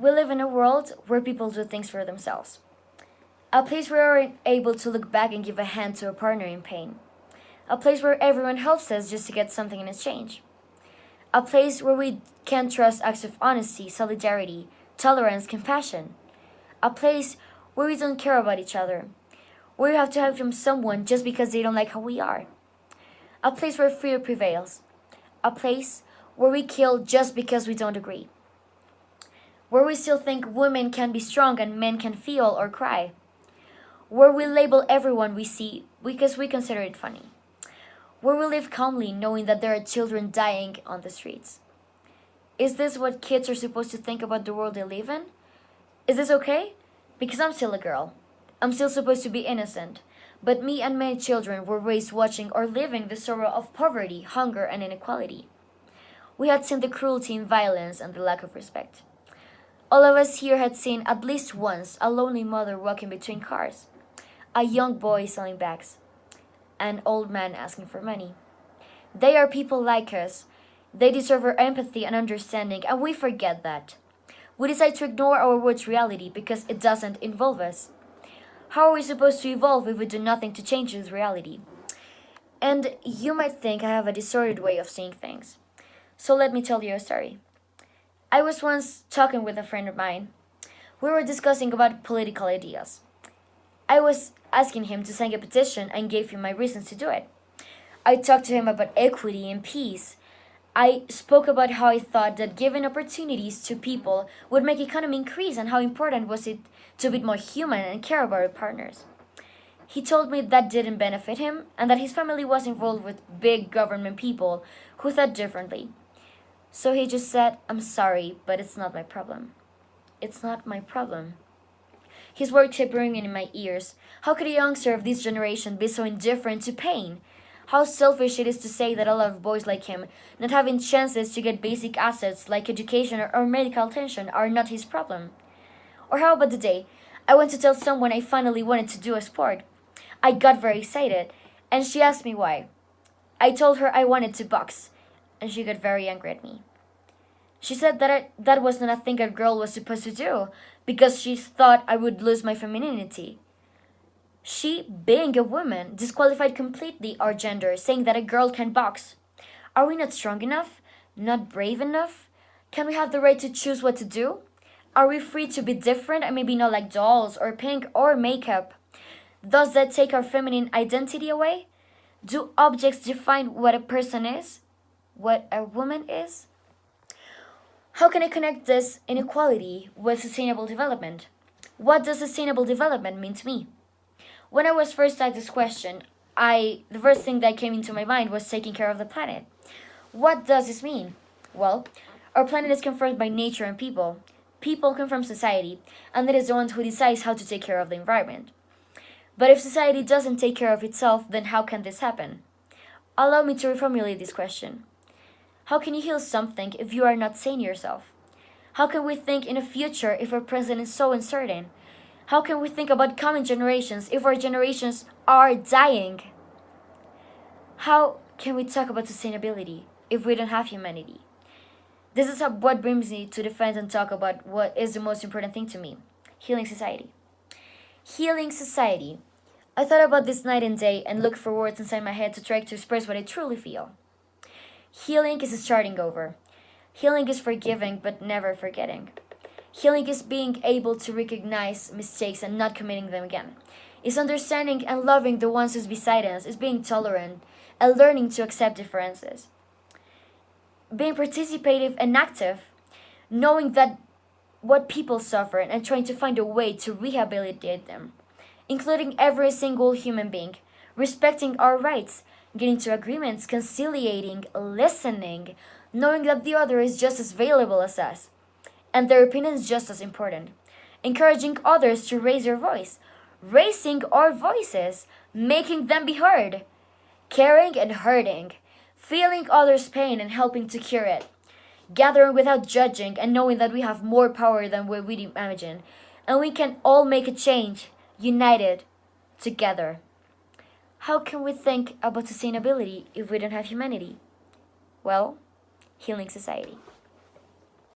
we live in a world where people do things for themselves. A place where we're able to look back and give a hand to a partner in pain. A place where everyone helps us just to get something in exchange. A place where we can trust acts of honesty, solidarity, tolerance, compassion. A place where we don't care about each other. Where we have to hide from someone just because they don't like how we are. A place where fear prevails. A place where we kill just because we don't agree. Where we still think women can be strong and men can feel or cry. Where we label everyone we see because we consider it funny. Where we live calmly knowing that there are children dying on the streets. Is this what kids are supposed to think about the world they live in? Is this okay? Because I'm still a girl. I'm still supposed to be innocent. But me and many children were raised watching or living the sorrow of poverty, hunger, and inequality. We had seen the cruelty and violence and the lack of respect. All of us here had seen at least once a lonely mother walking between cars, a young boy selling bags, an old man asking for money. They are people like us. They deserve our empathy and understanding, and we forget that. We decide to ignore our world's reality because it doesn't involve us. How are we supposed to evolve if we do nothing to change this reality? And you might think I have a distorted way of seeing things. So let me tell you a story. I was once talking with a friend of mine. We were discussing about political ideas. I was asking him to sign a petition and gave him my reasons to do it. I talked to him about equity and peace. I spoke about how I thought that giving opportunities to people would make economy increase and how important was it to be more human and care about our partners. He told me that didn't benefit him and that his family was involved with big government people who thought differently. So he just said, "I'm sorry, but it's not my problem." It's not my problem. His words kept ringing in my ears. How could a youngster of this generation be so indifferent to pain? How selfish it is to say that a lot of boys like him, not having chances to get basic assets like education or medical attention, are not his problem. Or how about the day I went to tell someone I finally wanted to do a sport? I got very excited, and she asked me why. I told her I wanted to box, and she got very angry at me. She said that was not a thing a girl was supposed to do, because she thought I would lose my femininity. She, being a woman, disqualified completely our gender, saying that a girl can box. Are we not strong enough? Not brave enough? Can we have the right to choose what to do? Are we free to be different and maybe not like dolls or pink or makeup? Does that take our feminine identity away? Do objects define what a person is? What a woman is? How can I connect this inequality with sustainable development? What does sustainable development mean to me? When I was first asked this question, the first thing that came into my mind was taking care of the planet. What does this mean? Well, our planet is confronted by nature and people. People come from society, and it is the one who decides how to take care of the environment. But if society doesn't take care of itself, then how can this happen? Allow me to reformulate this question. How can you heal something if you are not sane yourself? How can we think in a future if our present is so uncertain? How can we think about coming generations if our generations are dying? How can we talk about sustainability if we don't have humanity? This is what brings me to defend and talk about what is the most important thing to me: healing society. Healing society. I thought about this night and day and looked for words inside my head to try to express what I truly feel. Healing is starting over. Healing is forgiving but never forgetting. Healing is being able to recognize mistakes and not committing them again. It's understanding and loving the ones who's beside us. It's being tolerant and learning to accept differences. Being participative and active, knowing that what people suffer and trying to find a way to rehabilitate them, including every single human being, respecting our rights, getting to agreements, conciliating, listening, knowing that the other is just as valuable as us, and their opinion is just as important, encouraging others to raise their voice, raising our voices, making them be heard, caring and hurting, feeling others' pain and helping to cure it, gathering without judging and knowing that we have more power than what we imagine, and we can all make a change, united, together. How can we think about sustainability if we don't have humanity? Well, healing society.